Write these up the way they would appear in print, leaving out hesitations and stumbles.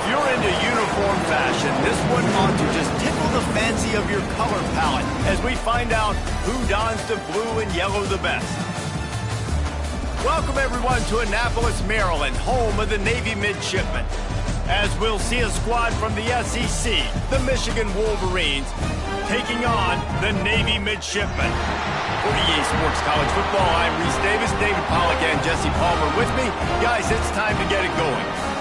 If you're into uniform fashion, this one ought to just tickle the fancy of your color palette as we find out who dons the blue and yellow the best. Welcome, everyone, to Annapolis, Maryland, home of the Navy Midshipmen. As we'll see a squad from the SEC, the Michigan Wolverines, taking on the Navy Midshipmen. For EA Sports College Football, I'm Reese Davis, David Pollack, and Jesse Palmer with me. Guys, it's time to get it going.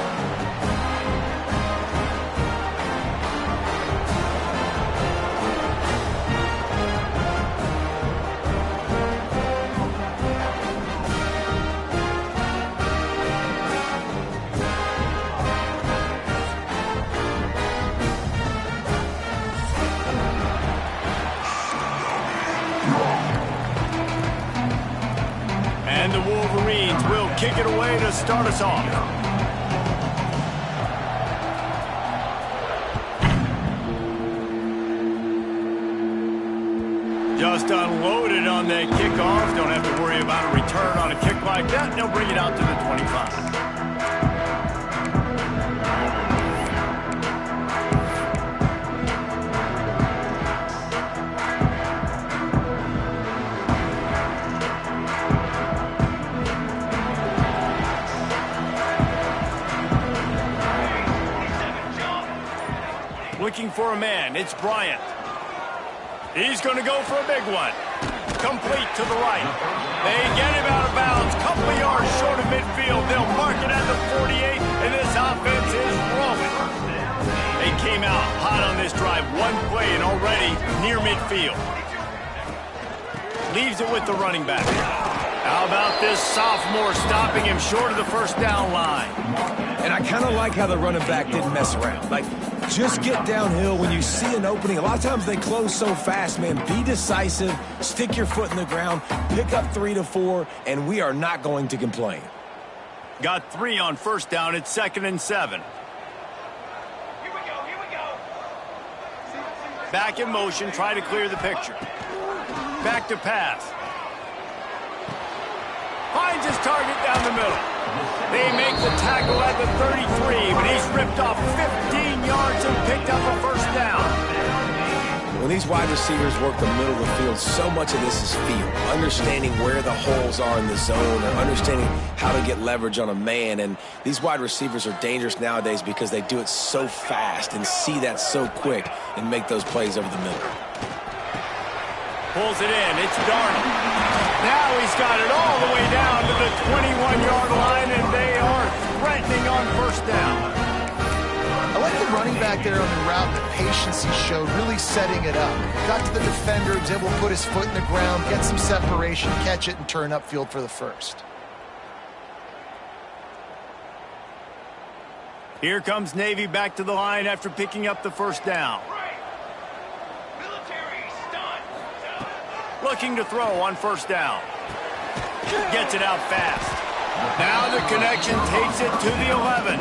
And the Wolverines will kick it away to start us off. Just unloaded on that kickoff. Don't have to worry about a return on a kick like that. They'll bring it out to the 25. Looking for a man, it's Bryant. He's going to go for a big one. Complete to the right. They get him out of bounds. Couple of yards short of midfield. They'll mark it at the 48, and this offense is rolling. They came out hot on this drive. One play and already near midfield. Leaves it with the running back. How about this sophomore stopping him short of the first down line? And I kind of like how the running back didn't mess around. Like, just get downhill when you see an opening. A lot of times they close so fast, man. Be decisive, stick your foot in the ground, pick up 3 to 4, and we are not going to complain. Got 3 on first down. It's 2nd and 7. Here we go. Back in motion, try to clear the picture. Back to pass. Finds his target down the middle. They make the tackle at the 33, but he's ripped off 15 yards and picked up a first down. When these wide receivers work the middle of the field, so much of this is feel. Understanding where the holes are in the zone or understanding how to get leverage on a man. And these wide receivers are dangerous nowadays because they do it so fast and see that so quick and make those plays over the middle. Pulls it in. It's Darnold. Now he's got it all the way down to the 21-yard line, and they are threatening on first down. I like the running back there on the route, the patience he showed, really setting it up. Got to the defender, he was able to put his foot in the ground, get some separation, catch it, and turn upfield for the first. Here comes Navy back to the line after picking up the first down. Looking to throw on first down. Gets it out fast. Now the connection takes it to the 11.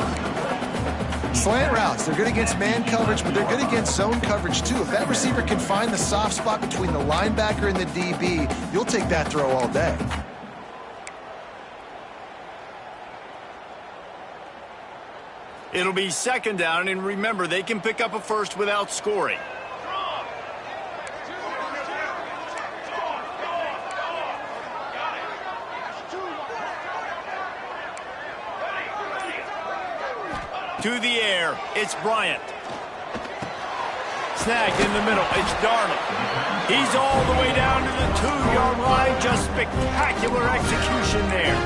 Slant routes, they're good against man coverage, but they're good against zone coverage too. If that receiver can find the soft spot between the linebacker and the DB, you'll take that throw all day. It'll be 2nd down, and remember, they can pick up a first without scoring. To the air, it's Bryant. Snagged in the middle, it's Darnold. He's all the way down to the 2-yard line. Just spectacular execution there.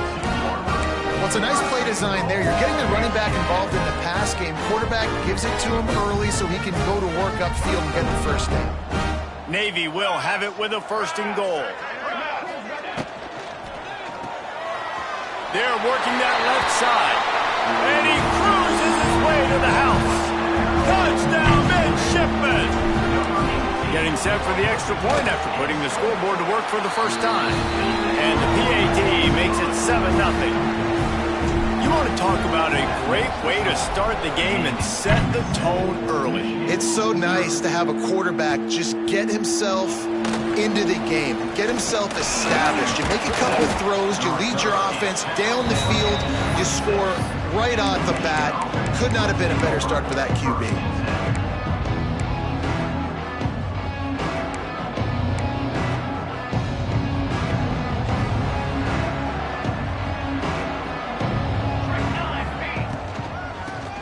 Well, it's a nice play design there. You're getting the running back involved in the pass game. Quarterback gives it to him early so he can go to work upfield and get the first down. Navy will have it with a 1st and goal. They're working that left side. And he cruises his way to the house. Touchdown, Midshipmen! Getting set for the extra point after putting the scoreboard to work for the first time. And the PAT makes it 7-0. You want to talk about a great way to start the game and set the tone early. It's so nice to have a quarterback just get himself into the game, get himself established. You make a couple of throws, you lead your offense down the field, you score right off the bat. Could not have been a better start for that QB.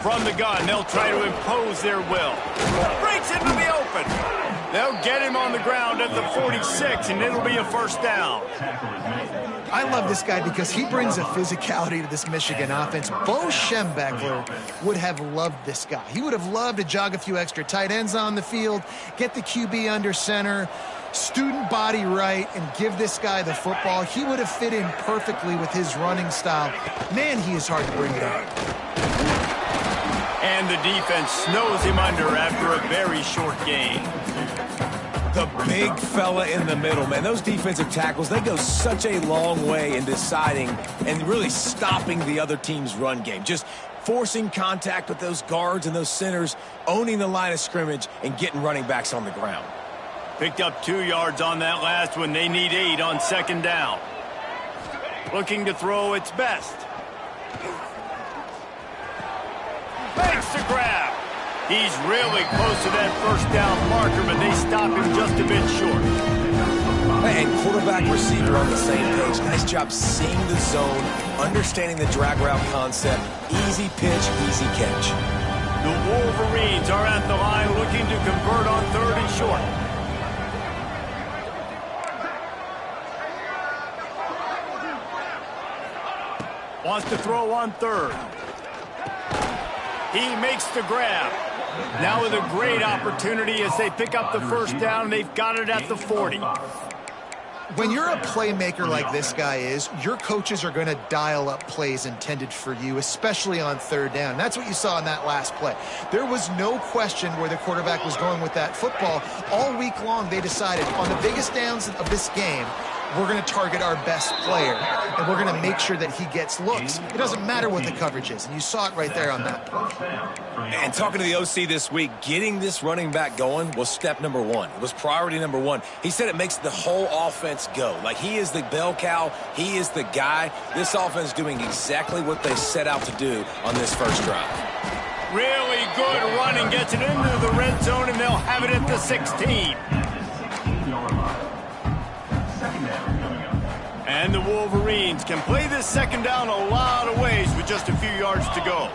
From the gun, they'll try to impose their will. Breaks into the open. They'll get him on the ground at the 46, and it'll be a first down. I love this guy because he brings a physicality to this Michigan offense. Bo Schembechler would have loved this guy. He would have loved to jog a few extra tight ends on the field, get the QB under center, student body right, and give this guy the football. He would have fit in perfectly with his running style. Man, he is hard to bring down. And the defense snows him under after a very short gain. The big fella in the middle, man. Those defensive tackles, they go such a long way in deciding and really stopping the other team's run game. Just forcing contact with those guards and those centers, owning the line of scrimmage, and getting running backs on the ground. Picked up 2 yards on that last one. They need 8 on second down. Looking to throw its best. Makes the grab. He's really close to that first down marker, but they stop him just a bit short. And quarterback receiver on the same page. Nice job seeing the zone, understanding the drag route concept. Easy pitch, easy catch. The Wolverines are at the line looking to convert on 3rd and short. Wants to throw on 3rd. He makes the grab. Now with a great opportunity as they pick up the first down. They've got it at the 40. When you're a playmaker like this guy is, your coaches are going to dial up plays intended for you, especially on 3rd down. And that's what you saw in that last play. There was no question where the quarterback was going with that football. All week long, they decided on the biggest downs of this game, we're going to target our best player, and we're going to make sure that he gets looks. It doesn't matter what the coverage is, and you saw it right there on that play. And talking to the OC this week, getting this running back going was step number 1. It was priority number 1. He said it makes the whole offense go. Like, he is the bell cow. He is the guy. This offense doing exactly what they set out to do on this first drive. Really good running. Gets it into the red zone, and they'll have it at the 16. And the Wolverines can play this second down a lot of ways with just a few yards to go.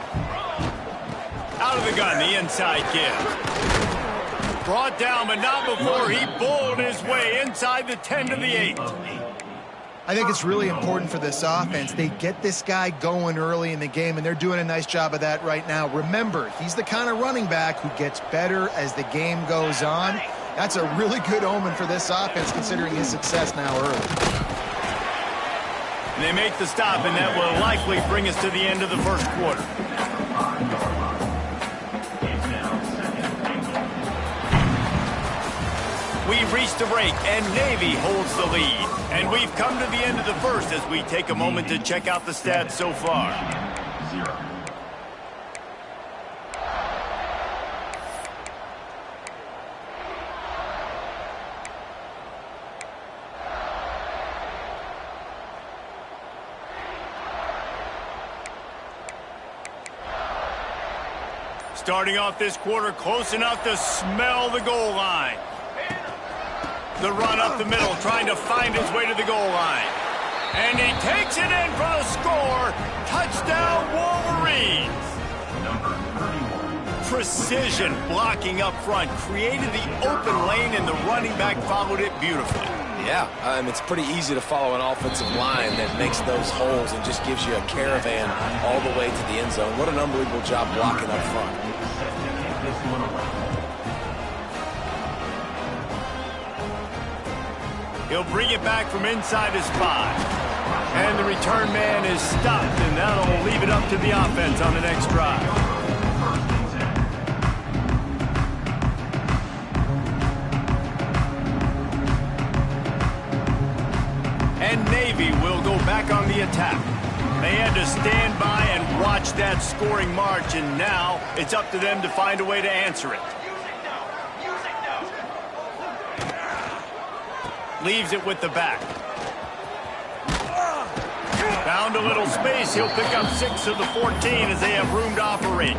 Out of the gun, the inside give. Brought down, but not before he bowled his way inside the 10 to the 8. I think it's really important for this offense. They get this guy going early in the game, and they're doing a nice job of that right now. Remember, he's the kind of running back who gets better as the game goes on. That's a really good omen for this offense, considering his success now early. And they make the stop, and that will likely bring us to the end of the first quarter. We've reached the break, and Navy holds the lead. And we've come to the end of the first as we take a moment to check out the stats so far. Starting off this quarter close enough to smell the goal line. The run up the middle, trying to find his way to the goal line. And he takes it in for the score. Touchdown, Wolverines. Precision blocking up front, created the open lane, and the running back followed it beautifully. Yeah, it's pretty easy to follow an offensive line that makes those holes and just gives you a caravan all the way to the end zone. What an unbelievable job blocking up front. He'll bring it back from inside his 5. And the return man is stopped, and that'll leave it up to the offense on the next drive. And Navy will go back on the attack. They had to stand by and watch that scoring march, and now it's up to them to find a way to answer it. Leaves it with the back. Found a little space. He'll pick up 6 of the 14 as they have room to operate.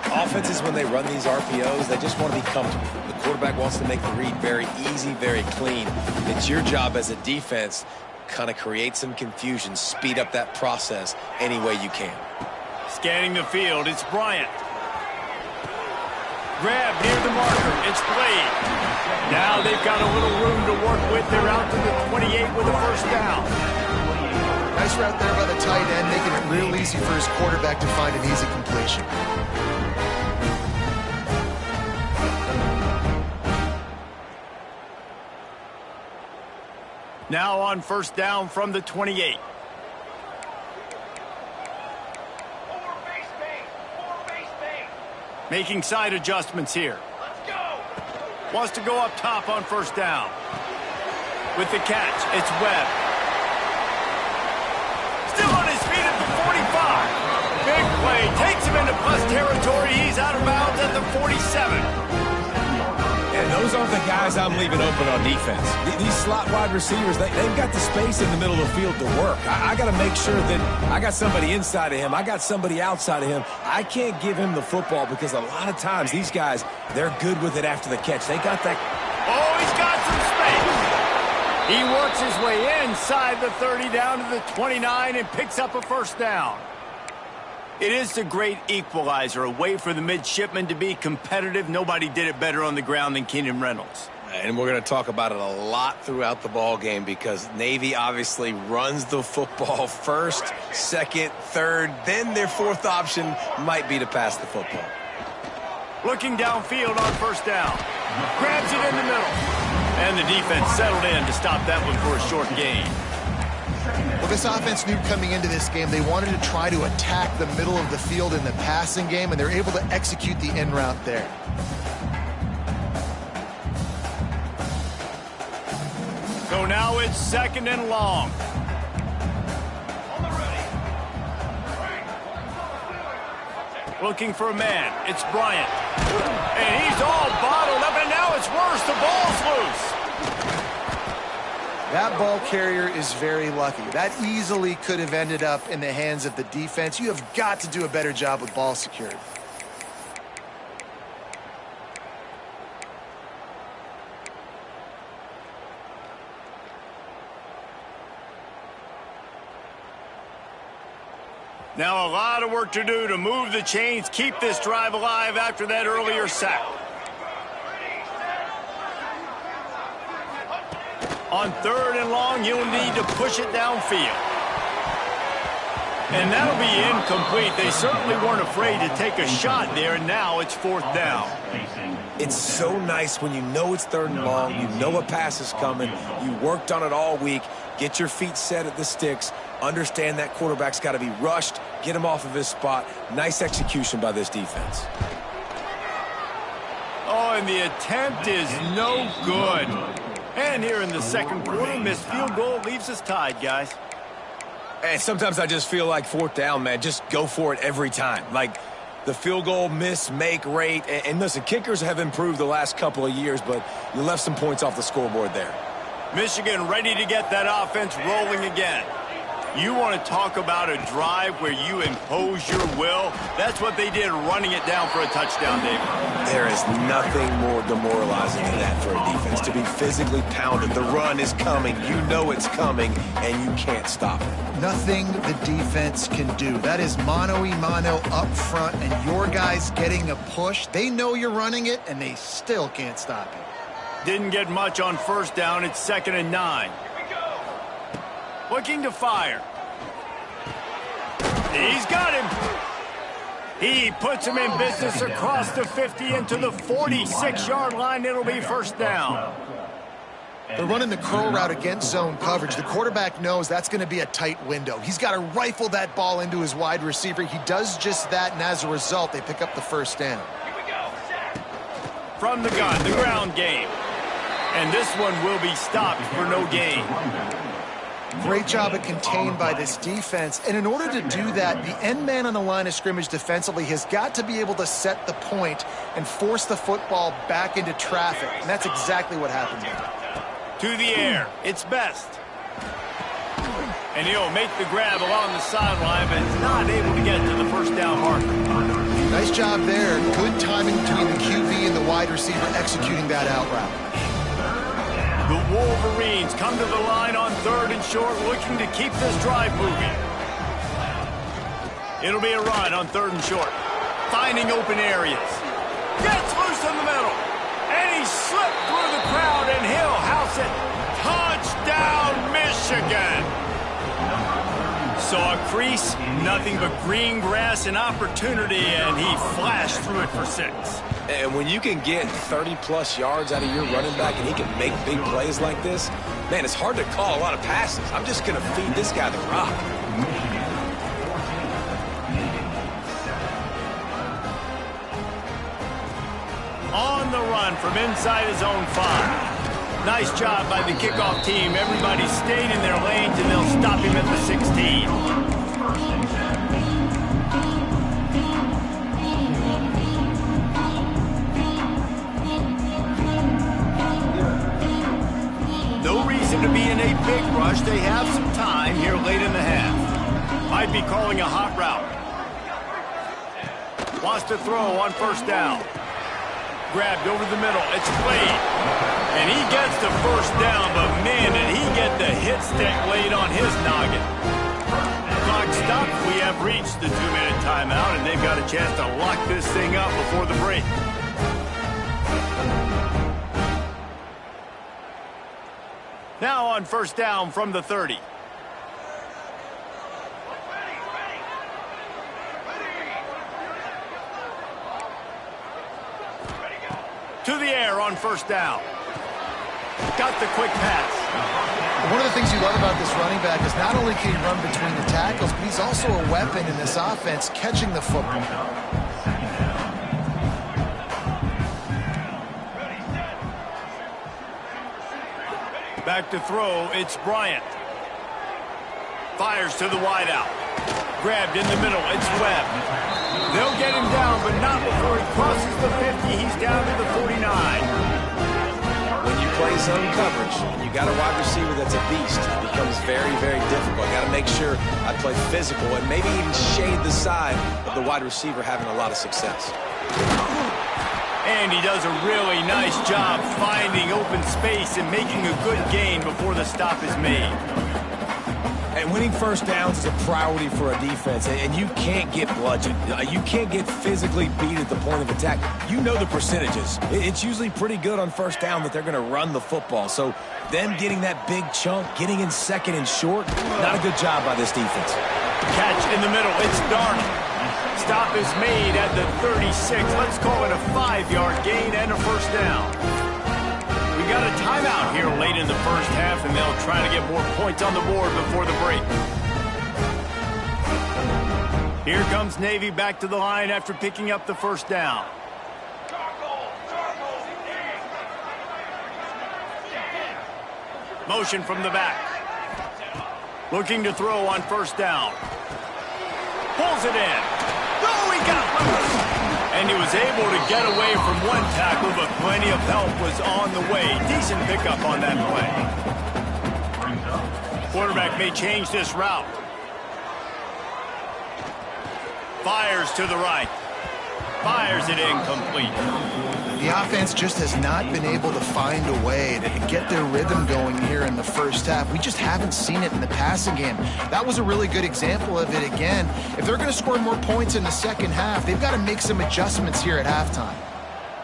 Offenses, when they run these RPOs, they just want to be comfortable. The quarterback wants to make the read very easy, very clean. It's your job as a defense, kind of create some confusion, speed up that process any way you can. Scanning the field, it's Bryant. Grab near the marker, it's Blade. Now they've got a little room to work with. They're out to the 28 with a first down. Nice route there by the tight end, making it real easy for his quarterback to find an easy completion. Now on first down from the 28. Making side adjustments here. Let's go. Wants to go up top on first down. With the catch, it's Webb. Still on his feet at the 45. Big play. Takes him into plus territory. He's out of bounds at the 47. And those aren't the guys I'm leaving open on defense. These slot wide receivers, they've got the space in the middle of the field to work. I got to make sure that I got somebody inside of him. I got somebody outside of him. I can't give him the football because a lot of times these guys, they're good with it after the catch. They got that. Oh, he's got some space. He works his way inside the 30 down to the 29 and picks up a first down. It is the great equalizer, a way for the midshipmen to be competitive. Nobody did it better on the ground than Keenan Reynolds. And we're going to talk about it a lot throughout the ball game because Navy obviously runs the football first, second, third, then their fourth option might be to pass the football. Looking downfield on first down. Grabs it in the middle. And the defense settled in to stop that one for a short gain. Well, this offense knew coming into this game they wanted to try to attack the middle of the field in the passing game, and they're able to execute the in route there. So now it's second and long. Looking for a man. It's Bryant. And he's all bottled up, and now it's worse. The ball's loose. That ball carrier is very lucky. That easily could have ended up in the hands of the defense. You have got to do a better job with ball security. Now a lot of work to do to move the chains, keep this drive alive after that earlier sack. On third and long, you'll need to push it downfield. And that'll be incomplete. They certainly weren't afraid to take a shot there, and now it's fourth down. It's so nice when you know it's third and long, you know a pass is coming, you worked on it all week, get your feet set at the sticks, understand that quarterback's got to be rushed, get him off of his spot. Nice execution by this defense. Oh, and the attempt is no good. And here in the second quarter, missed field goal leaves us tied, guys. And sometimes I just feel like fourth down, man, just go for it every time. Like the field goal miss, make rate. And listen, kickers have improved the last couple of years, but you left some points off the scoreboard there. Michigan ready to get that offense rolling again. You want to talk about a drive where you impose your will? That's what they did, running it down for a touchdown, David. There is nothing more demoralizing than that for a defense, to be physically pounded. The run is coming. You know it's coming, and you can't stop it. Nothing the defense can do. That is mano-a-mano up front, and your guys getting a push. They know you're running it, and they still can't stop it. Didn't get much on first down. It's 2nd and 9. Looking to fire. He's got him. He puts him in business across the 50 into the 46-yard line. It'll be first down. They're running the curl route against zone coverage. The quarterback knows that's going to be a tight window. He's got to rifle that ball into his wide receiver. He does just that, and as a result, they pick up the first down. From the gun, the ground game. And this one will be stopped for no gain. Great job of contained by this defense. And in order to do that, the end man on the line of scrimmage defensively has got to be able to set the point and force the football back into traffic. And that's exactly what happened there. To the air. It's Best. And he'll make the grab along the sideline, but is not able to get to the first down marker. Nice job there. Good timing between the QB and the wide receiver executing that out route. The Wolverines come to the line on 3rd and short, looking to keep this drive moving. It'll be a run on 3rd and short. Finding open areas. Gets loose in the middle. And he slipped through the crowd, and he'll house it. Touchdown, Michigan! Saw a crease, nothing but green grass and opportunity, and he flashed through it for 6. And when you can get 30-plus yards out of your running back and he can make big plays like this, man, it's hard to call a lot of passes. I'm just going to feed this guy the rock. On the run from inside his own 5. Nice job by the kickoff team. Everybody stayed in their lanes, and they'll stop him at the 16. No reason to be in a big rush. They have some time here late in the half. Might be calling a hot route. Wants to throw on 1st down. Grabbed over the middle. It's played. And he gets the 1st down, but man, did he get the hit stick laid on his noggin. Clock stopped. We have reached the 2-minute timeout, and they've got a chance to lock this thing up before the break. Now on 1st down from the 30. To the air on 1st down. Got the quick pass. One of the things you love about this running back is not only can he run between the tackles, but he's also a weapon in this offense, catching the football. Back to throw, it's Bryant. Fires to the wideout. Grabbed in the middle, it's Webb. They'll get him down, but not before he crosses the 50. He's down to the 49. When you play zone coverage and you got a wide receiver that's a beast, it becomes very, very difficult. Got to make sure I play physical and maybe even shade the side of the wide receiver having a lot of success. And he does a really nice job finding open space and making a good gain before the stop is made. And winning 1st downs is a priority for a defense, and you can't get bludgeoned. You can't get physically beat at the point of attack. You know the percentages. It's usually pretty good on 1st down that they're going to run the football. So them getting that big chunk, getting in 2nd and short, not a good job by this defense. Catch in the middle. It's Darnold. Stop is made at the 36. Let's call it a 5-yard gain and a 1st down. We got a timeout here late in the 1st half, and they'll try to get more points on the board before the break. Here comes Navy back to the line after picking up the 1st down. Motion from the back. Looking to throw on 1st down. Pulls it in. Oh, he got loose. And he was able to get away from one tackle, but plenty of help was on the way. Decent pickup on that play. Quarterback may change this route. Fires to the right. Fires it incomplete. The offense just has not been able to find a way to get their rhythm going here in the 1st half. We just haven't seen it in the passing game. That was a really good example of it again. If they're going to score more points in the 2nd half, they've got to make some adjustments here at halftime.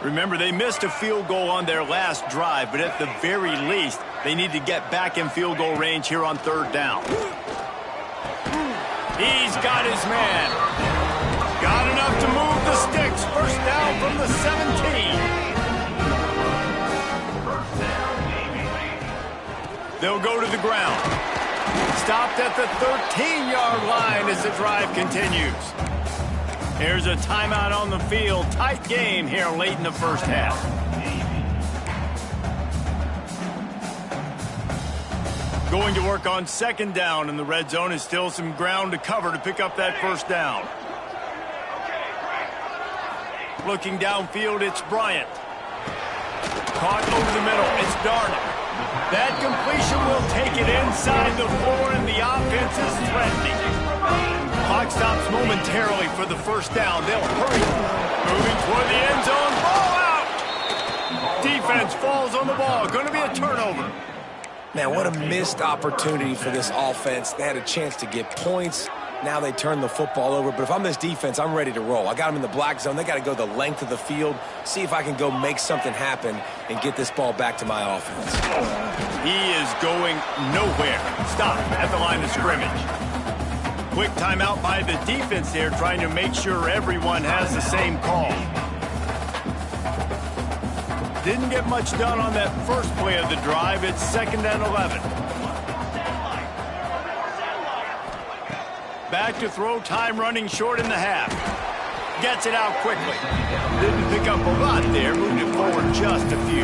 Remember, they missed a field goal on their last drive, but at the very least, they need to get back in field goal range here on 3rd down. He's got his man. Got enough to move the sticks. 1st down from the 17. They'll go to the ground. Stopped at the 13-yard line as the drive continues. Here's a timeout on the field. Tight game here late in the 1st half. Going to work on 2nd down, and the red zone is still some ground to cover to pick up that 1st down. Looking downfield, it's Bryant. Caught over the middle, it's Darnold. That completion will take it in inside the 4, and the offense is threatening. Clock stops momentarily for the first down. They'll hurry. Moving toward the end zone. Ball out! Defense falls on the ball. Going to be a turnover. Man, what a missed opportunity for this offense. They had a chance to get points. Now they turn the football over. But if I'm this defense, I'm ready to roll. I got them in the black zone. They got to go the length of the field, see if I can go make something happen and get this ball back to my offense. He is going nowhere. Stop at the line of scrimmage. Quick timeout by the defense there, trying to make sure everyone has the same call. Didn't get much done on that first play of the drive. It's 2nd and 11. Back to throw, time running short in the half. Gets it out quickly. Didn't pick up a lot there, moved it forward just a few.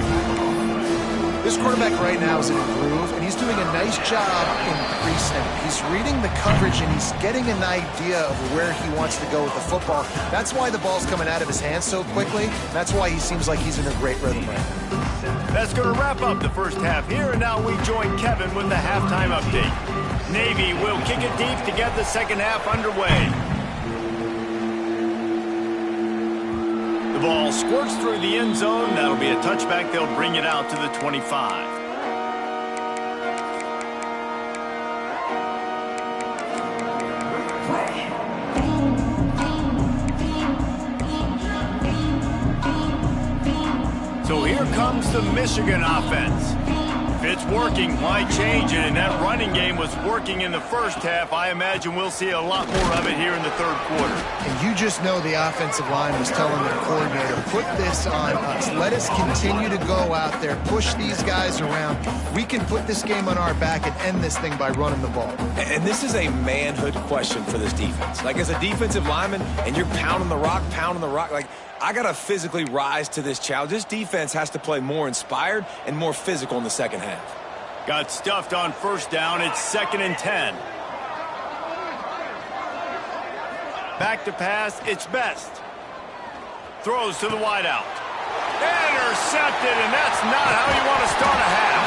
This quarterback right now is in a groove, and he's doing a nice job in pre-snap. He's reading the coverage, and he's getting an idea of where he wants to go with the football. That's why the ball's coming out of his hands so quickly. That's why he seems like he's in a great rhythm right now. That's going to wrap up the first half here, and now we join Kevin with the halftime update. Navy will kick it deep to get the second half underway. The ball squirts through the end zone. That'll be a touchback. They'll bring it out to the 25. So here comes the Michigan offense. If it's working, why change it? And that running game was working in the first half. I imagine we'll see a lot more of it here in the third quarter. And you just know the offensive line was telling their coordinator, put this on us. Let us continue to go out there, push these guys around. We can put this game on our back and end this thing by running the ball. And this is a manhood question for this defense. Like, as a defensive lineman, and you're pounding the rock, like, I got to physically rise to this challenge. This defense has to play more inspired and more physical in the second half. Got stuffed on first down. It's 2nd and 10. Back to pass. It's Best. Throws to the wideout. Intercepted, and that's not how you want to start a half.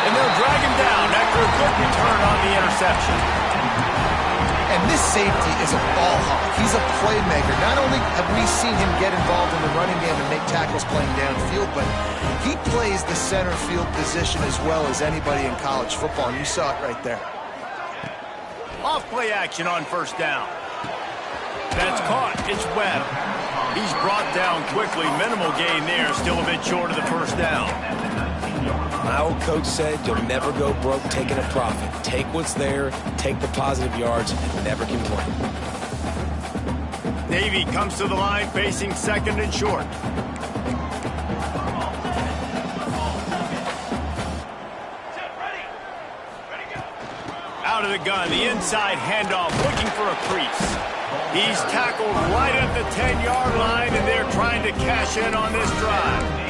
And they'll drag him down after a good return on the interception. And this safety is a ball hawk. He's a playmaker. Not only have we seen him get involved in the running game and make tackles playing downfield, but he plays the center field position as well as anybody in college football, and you saw it right there. Off play action on first down. That's caught. It's Webb. He's brought down quickly. Minimal gain there. Still a bit short of the first down. My old coach said you'll never go broke taking a profit. Take what's there, take the positive yards, and never complain. Navy comes to the line facing 2nd and short. Out of the gun, the inside handoff, looking for a crease. He's tackled right at the 10-yard line, and they're trying to cash in on this drive.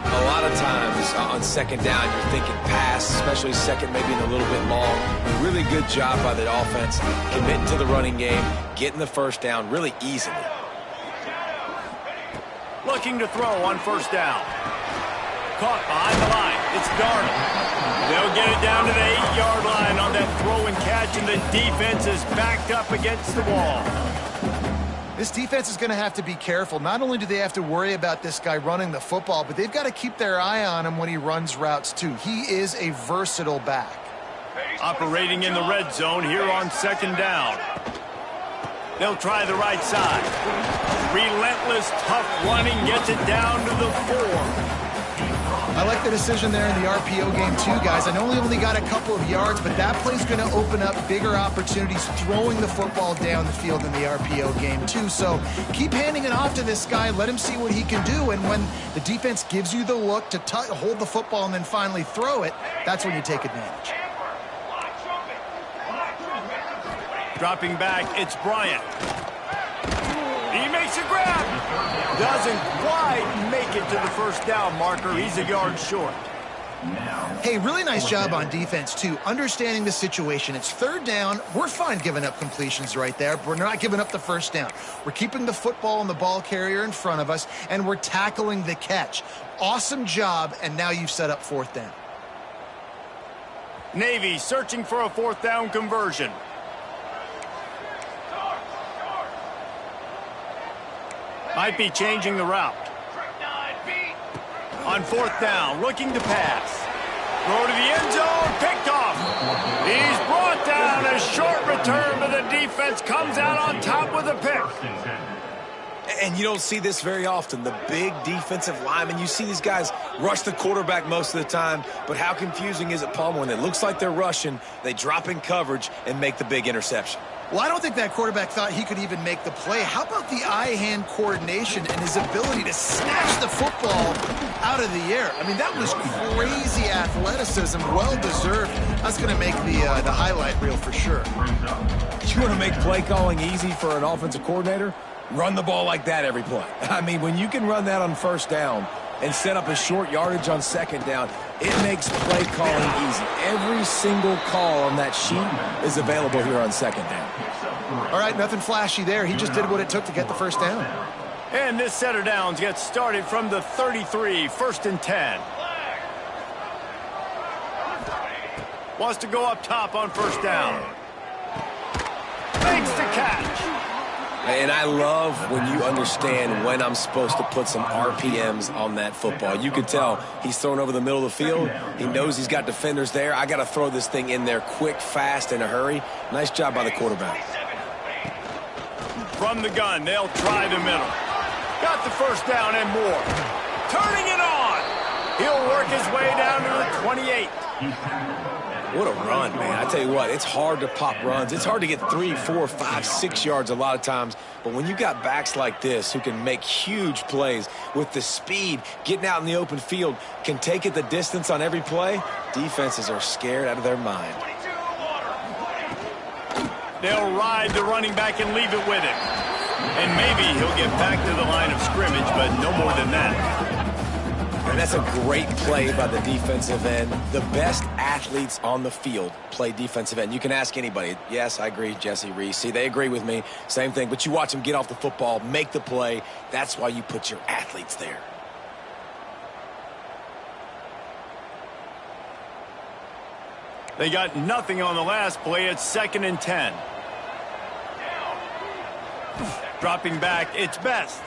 A lot of times on second down, you're thinking pass, especially second, maybe a little bit long. Really good job by the offense, committing to the running game, getting the first down really easily. Looking to throw on first down. Caught behind the line. It's Darnold. They'll get it down to the 8-yard line on that throw and catch, and the defense is backed up against the wall. This defense is going to have to be careful. Not only do they have to worry about this guy running the football, but they've got to keep their eye on him when he runs routes too. He is a versatile back. Operating in the red zone here on second down. They'll try the right side. Relentless, tough running gets it down to the 4. I like the decision there in the RPO game too, guys. I know he only got a couple of yards, but that play's going to open up bigger opportunities throwing the football down the field in the RPO game too. So keep handing it off to this guy. Let him see what he can do. And when the defense gives you the look to hold the football and then finally throw it, that's when you take advantage. Dropping back, it's Bryant. He makes a grab. Doesn't quite make it to the first down marker. He's a yard short. Hey, really nice job on defense, too. Understanding the situation. It's third down. We're fine giving up completions right there, but we're not giving up the first down. We're keeping the football and the ball carrier in front of us, and we're tackling the catch. Awesome job, and now you've set up fourth down. Navy searching for a 4th down conversion. Might be changing the route. On 4th down, looking to pass. Throw to the end zone, picked off. He's brought down. A short return, but the defense comes out on top with a pick. And you don't see this very often. The big defensive linemen, you see these guys rush the quarterback most of the time, but how confusing is it, Palmer, when it looks like they're rushing, they drop in coverage and make the big interception? Well, I don't think that quarterback thought he could even make the play. How about the eye-hand coordination and his ability to snatch the football out of the air? I mean, that was crazy athleticism, well-deserved. That's going to make the highlight reel for sure. You want to make play calling easy for an offensive coordinator? Run the ball like that every play. I mean, when you can run that on 1st down and set up a short yardage on 2nd down, it makes play calling easy. Every single call on that sheet is available here on 2nd down. All right, nothing flashy there. He just did what it took to get the 1st down. And this set of downs gets started from the 33, 1st and 10. Wants to go up top on 1st down. Makes the catch. And I love when you understand when I'm supposed to put some RPMs on that football. You can tell he's thrown over the middle of the field. He knows he's got defenders there. I got to throw this thing in there quick, fast, in a hurry. Nice job by the quarterback. From the gun, they'll try the middle. Got the 1st down and more. Turning it on. He'll work his way down to the 28. What a run, man. I tell you what, it's hard to pop runs. It's hard to get 3, 4, 5, 6 yards a lot of times. But when you got backs like this who can make huge plays with the speed, getting out in the open field, can take it the distance on every play, defenses are scared out of their mind. They'll ride the running back and leave it with him. And maybe he'll get back to the line of scrimmage, but no more than that. And that's a great play by the defensive end. The best athletes on the field play defensive end. You can ask anybody. Yes, I agree, Jesse Reese. See, they agree with me. Same thing. But you watch them get off the football, make the play. That's why you put your athletes there. They got nothing on the last play. It's 2nd and 10. Dropping back, it's Best.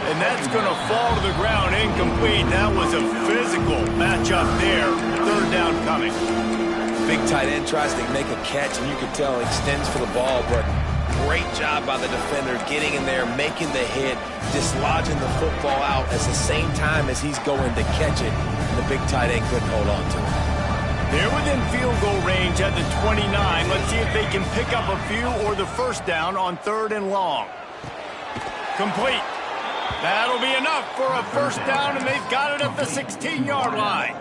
And that's going to fall to the ground, incomplete. That was a physical matchup there. 3rd down coming. Big tight end tries to make a catch, and you can tell he extends for the ball, but great job by the defender getting in there, making the hit, dislodging the football out at the same time as he's going to catch it, and the big tight end couldn't hold on to it. They're within field goal range at the 29. Let's see if they can pick up a few or the 1st down on 3rd and long. Complete. That'll be enough for a 1st down, and they've got it at the 16-yard line.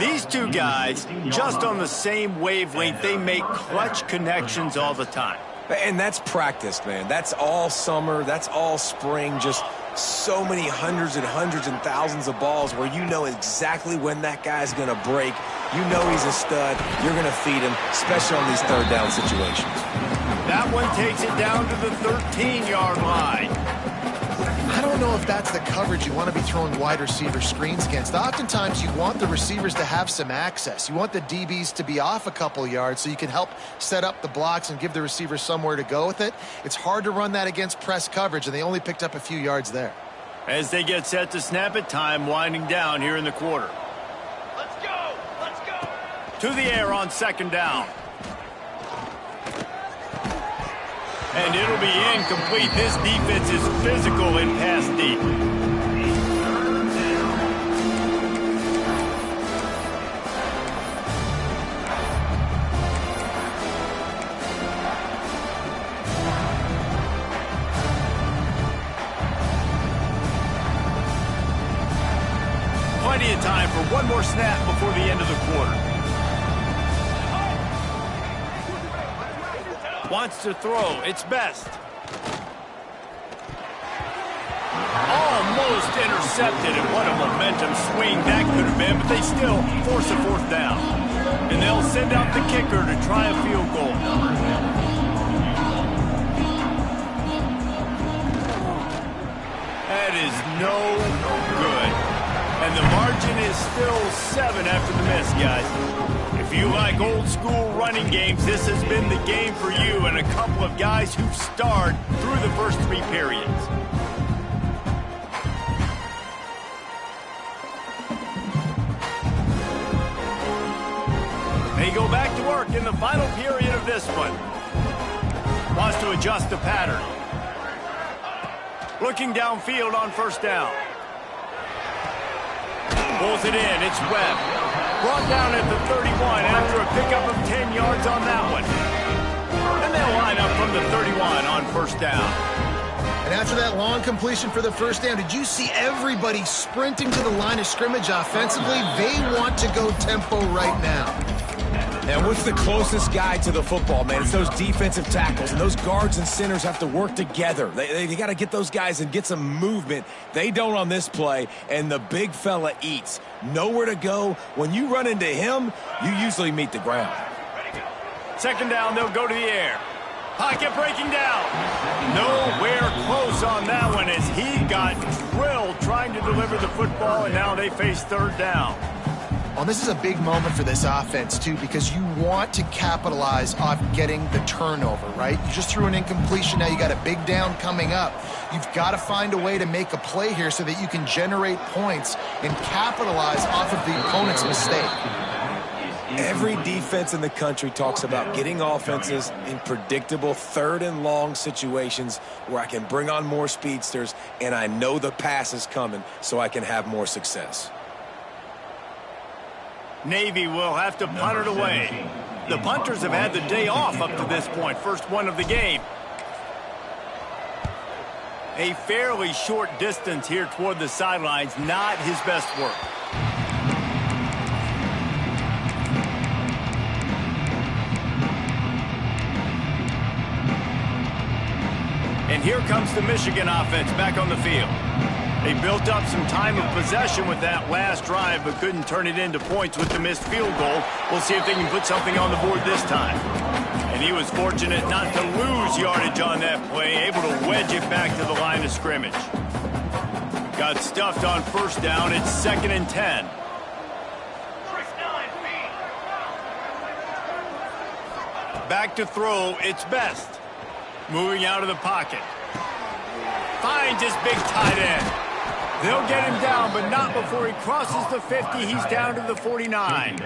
These two guys, just on the same wavelength, they make clutch connections all the time. And that's practice, man. That's all summer. That's all spring. Just so many hundreds and thousands of balls where you know exactly when that guy's going to break. You know he's a stud. You're going to feed him, especially on these 3rd down situations. That one takes it down to the 13-yard line. I don't know if that's the coverage you want to be throwing wide receiver screens against. Oftentimes, you want the receivers to have some access. You want the DBs to be off a couple yards so you can help set up the blocks and give the receivers somewhere to go with it. It's hard to run that against press coverage, and they only picked up a few yards there. As they get set to snap it, time winding down here in the quarter. Let's go! Let's go! To the air on 2nd down. And it'll be incomplete. This defense is physical and pass deep. Plenty of time for one more snap before the end of the quarter. Wants to throw. It's Best. Almost intercepted, and what a momentum swing that could have been, but they still force a 4th down. And they'll send out the kicker to try a field goal. That is no good. And the margin is still 7 after the miss, guys. If you like old-school running games, this has been the game for you and a couple of guys who've starred through the first 3 periods. They go back to work in the final period of this one. Wants to adjust the pattern. Looking downfield on first down. Pulls it in. It's Webb. Brought down at the 31 after a pickup of 10 yards on that one. And they'll line up from the 31 on first down. And after that long completion for the first down, did you see everybody sprinting to the line of scrimmage offensively? They want to go tempo right now. And what's the closest guy to the football, man? It's those defensive tackles, and those guards and centers have to work together. They got to get those guys and get some movement. They don't on this play, and the big fella eats. Nowhere to go. When you run into him, you usually meet the ground. Second down, they'll go to the air. Pocket breaking down. Nowhere close on that one as he got drilled trying to deliver the football, and now they face third down. Well, this is a big moment for this offense, too, because you want to capitalize off getting the turnover, right? You just threw an incompletion. Now you got a big down coming up. You've got to find a way to make a play here so that you can generate points and capitalize off of the opponent's mistake. Every defense in the country talks about getting offenses in predictable third and long situations where I can bring on more speedsters and I know the pass is coming so I can have more success. Navy will have to punt it away. The punters have had the day off up to this point. First one of the game. A fairly short distance here toward the sidelines. Not his best work. And here comes the Michigan offense back on the field. They built up some time of possession with that last drive, but couldn't turn it into points with the missed field goal. We'll see if they can put something on the board this time. And he was fortunate not to lose yardage on that play, able to wedge it back to the line of scrimmage. Got stuffed on first down. It's 2nd and 10. Back to throw. It's Best. Moving out of the pocket. Finds his big tight end. They'll get him down, but not before he crosses the 50. He's down to the 49.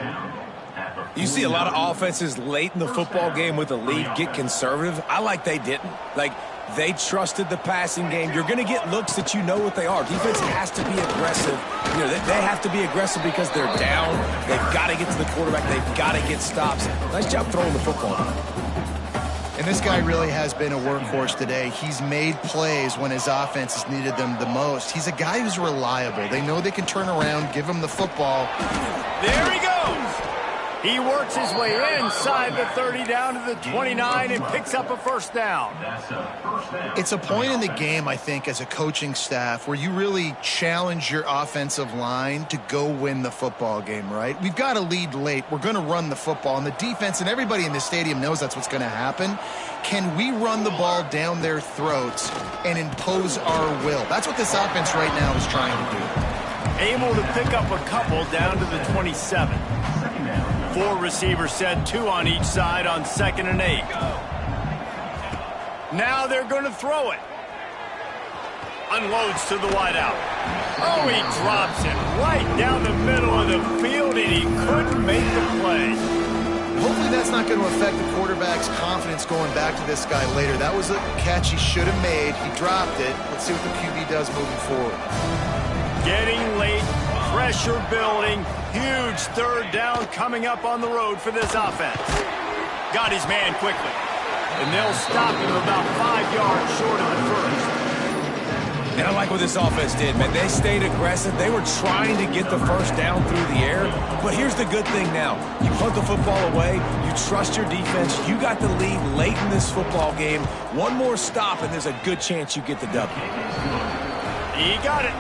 You see a lot of offenses late in the football game with the lead get conservative. I like they didn't. Like, they trusted the passing game. You're going to get looks that you know what they are. Defense has to be aggressive. You know, they have to be aggressive because they're down. They've got to get to the quarterback. They've got to get stops. Nice job throwing the football. And this guy really has been a workhorse today. He's made plays when his offense has needed them the most. He's a guy who's reliable. They know they can turn around, give him the football. There he goes. He works his way inside the 30 down to the 29 and picks up a first down. It's a point in the game, I think, as a coaching staff where you really challenge your offensive line to go win the football game, right? We've got to lead late. We're going to run the football. And the defense and everybody in the stadium knows that's what's going to happen. Can we run the ball down their throats and impose our will? That's what this offense right now is trying to do. Able to pick up a couple down to the 27. 4 receivers set, 2 on each side on 2nd and 8. Now they're going to throw it. Unloads to the wideout. Oh, he drops it right down the middle of the field, and he couldn't make the play. Hopefully that's not going to affect the quarterback's confidence going back to this guy later. That was a catch he should have made. He dropped it. Let's see what the QB does moving forward. Getting late, pressure building, huge third down coming up on the road for this offense. Got his man quickly, and they'll stop him about 5 yards short of the first. And I like what this offense did, man. They stayed aggressive. They were trying to get the first down through the air. But here's the good thing now. You punt the football away. You trust your defense. You got the lead late in this football game. One more stop, and there's a good chance you get the W. He got it.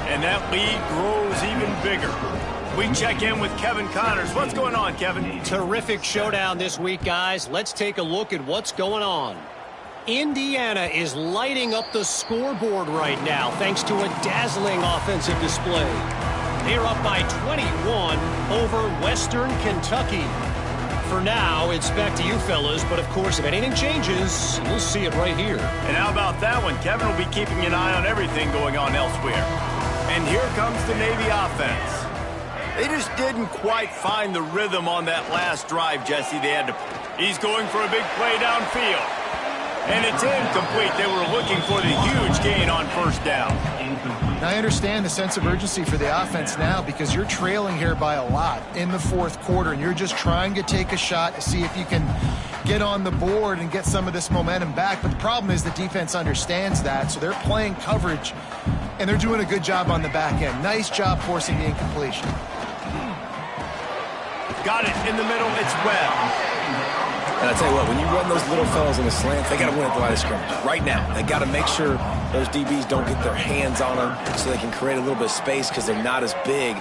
And that lead grows even bigger. We check in with Kevin Connors. What's going on, Kevin? Terrific showdown this week, guys. Let's take a look at what's going on. Indiana is lighting up the scoreboard right now thanks to a dazzling offensive display. They're up by 21 over Western Kentucky. For now, it's back to you fellas, but of course, if anything changes, you'll see it right here. And how about that one? Kevin will be keeping an eye on everything going on elsewhere. And here comes the Navy offense. They just didn't quite find the rhythm on that last drive, Jesse. He's going for a big play downfield. And it's incomplete. They were looking for the huge gain on first down. Now, I understand the sense of urgency for the offense now because you're trailing here by a lot in the fourth quarter, and you're just trying to take a shot to see if you can get on the board and get some of this momentum back. But the problem is the defense understands that, so they're playing coverage, and they're doing a good job on the back end. Nice job forcing the incompletion. Got it in the middle. It's Webb. And I tell you what, when you run those little fellas in the slant, they got to win at the line of scrimmage. Right now, they got to make sure those DBs don't get their hands on them so they can create a little bit of space because they're not as big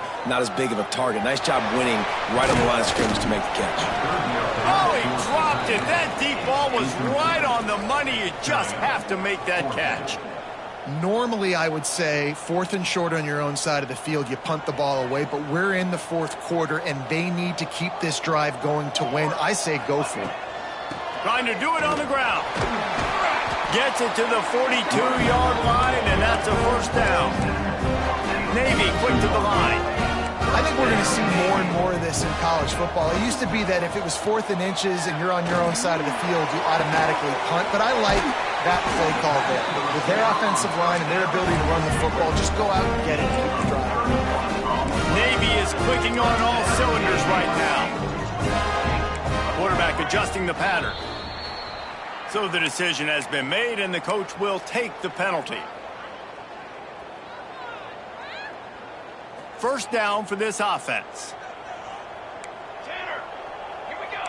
of a target. Nice job winning right on the line of scrimmage to make the catch. Oh, he dropped it. That deep ball was right on the money. You just have to make that catch. Normally, I would say 4th and short on your own side of the field, you punt the ball away, but we're in the fourth quarter, and they need to keep this drive going to win. I say go for it. Trying to do it on the ground. Gets it to the 42-yard line, and that's a first down. Navy quick to the line. I think we're going to see more and more of this in college football. It used to be that if it was 4th and inches and you're on your own side of the field, you automatically punt, but I like that play call there. With their offensive line and their ability to run the football, just go out and get it and keep the drive. Navy is clicking on all cylinders right now. Quarterback adjusting the pattern. So the decision has been made, and the coach will take the penalty. First down for this offense. Tanner, here we go.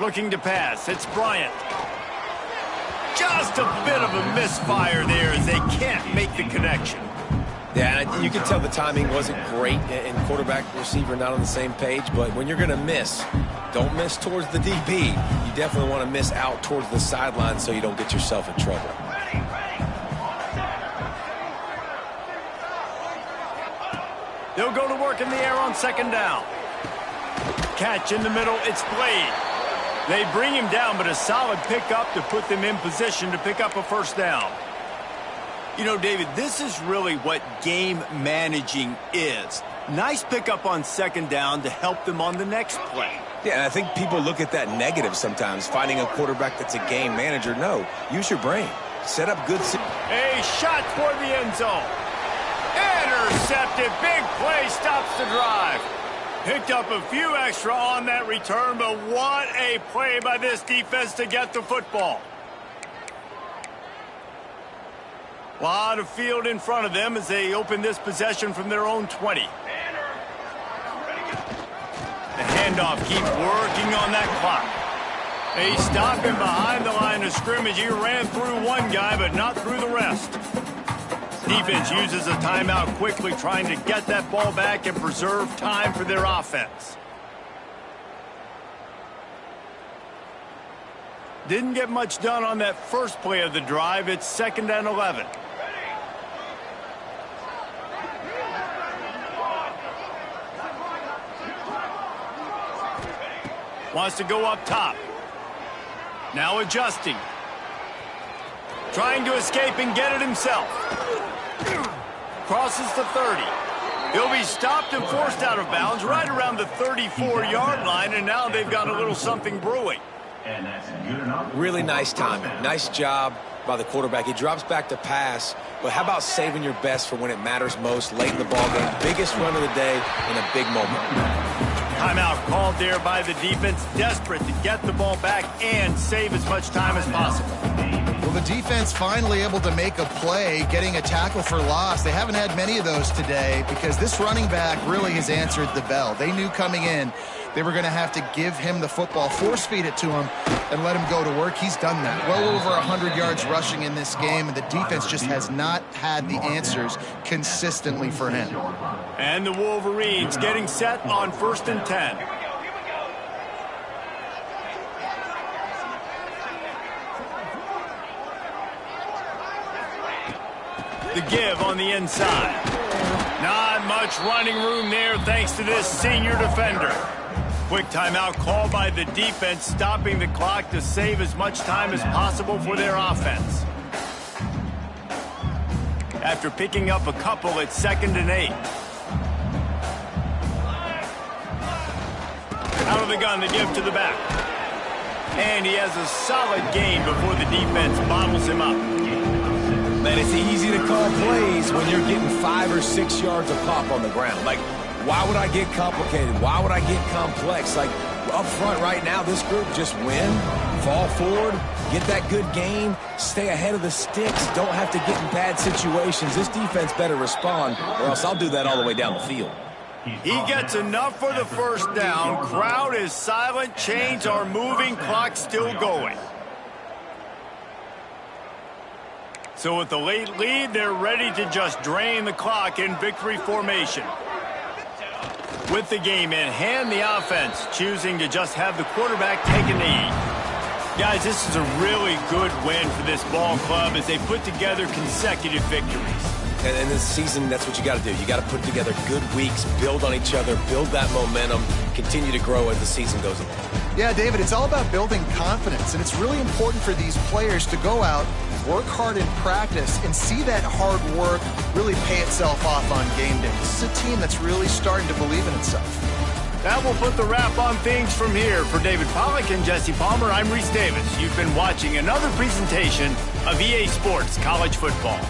Looking to pass. It's Bryant. Just a bit of a misfire there as they can't make the connection. Yeah, and you can tell the timing wasn't great and quarterback and receiver not on the same page, but when you're going to miss, don't miss towards the DB. You definitely want to miss out towards the sideline so you don't get yourself in trouble. They'll go to work in the air on second down. Catch in the middle, it's Blade. They bring him down, but a solid pickup to put them in position to pick up a first down. You know, David, this is really what game managing is. Nice pickup on second down to help them on the next play. Yeah, and I think people look at that negative sometimes, finding a quarterback that's a game manager. No, use your brain. Set up good... A shot toward the end zone. Intercepted. Big play stops the drive. Picked up a few extra on that return, but what a play by this defense to get the football. A lot of field in front of them as they open this possession from their own 20. The handoff keeps working on that clock. They stop him behind the line of scrimmage. He ran through one guy, but not through the rest. Defense uses a timeout quickly, trying to get that ball back and preserve time for their offense. Didn't get much done on that first play of the drive. It's 2nd and 11. Wants to go up top. Now adjusting. Trying to escape and get it himself. Crosses the 30. He'll be stopped and forced out of bounds right around the 34-yard line, and now they've got a little something brewing. Really nice timing. Nice job by the quarterback. He drops back to pass, but how about saving your best for when it matters most, late in the ballgame? Biggest run of the day in a big moment. Timeout called there by the defense, desperate to get the ball back and save as much time as possible. Well, the defense finally able to make a play, getting a tackle for loss. They haven't had many of those today because this running back really has answered the bell. They knew coming in they were going to have to give him the football, force feed it to him, and let him go to work. He's done that. Well over 100 yards rushing in this game, and the defense just has not had the answers consistently for him. And the Wolverines getting set on 1st and 10. The give on the inside. Not much running room there thanks to this senior defender. Quick timeout called by the defense, stopping the clock to save as much time as possible for their offense. After picking up a couple at 2nd and 8. Out of the gun, the give to the back. And he has a solid gain before the defense bottles him up. Man, it's easy to call plays when you're getting 5 or 6 yards of pop on the ground. Like, why would I get complicated? Why would I get complex? Like, up front right now, this group just win, fall forward, get that good gain, stay ahead of the sticks, don't have to get in bad situations. This defense better respond, or else I'll do that all the way down the field. He gets enough for the first down. Crowd is silent. Chains are moving. Clock still going. So with the late lead, they're ready to just drain the clock in victory formation. With the game in hand, the offense choosing to just have the quarterback take a knee. Guys, this is a really good win for this ball club as they put together consecutive victories. And in this season, that's what you got to do. You got to put together good weeks, build on each other, build that momentum, continue to grow as the season goes along. Yeah, David, it's all about building confidence, and it's really important for these players to go out, work hard in practice, and see that hard work really pay itself off on game day. This is a team that's really starting to believe in itself. That will put the wrap on things from here. For David Pollack and Jesse Palmer, I'm Reese Davis. You've been watching another presentation of EA Sports College Football.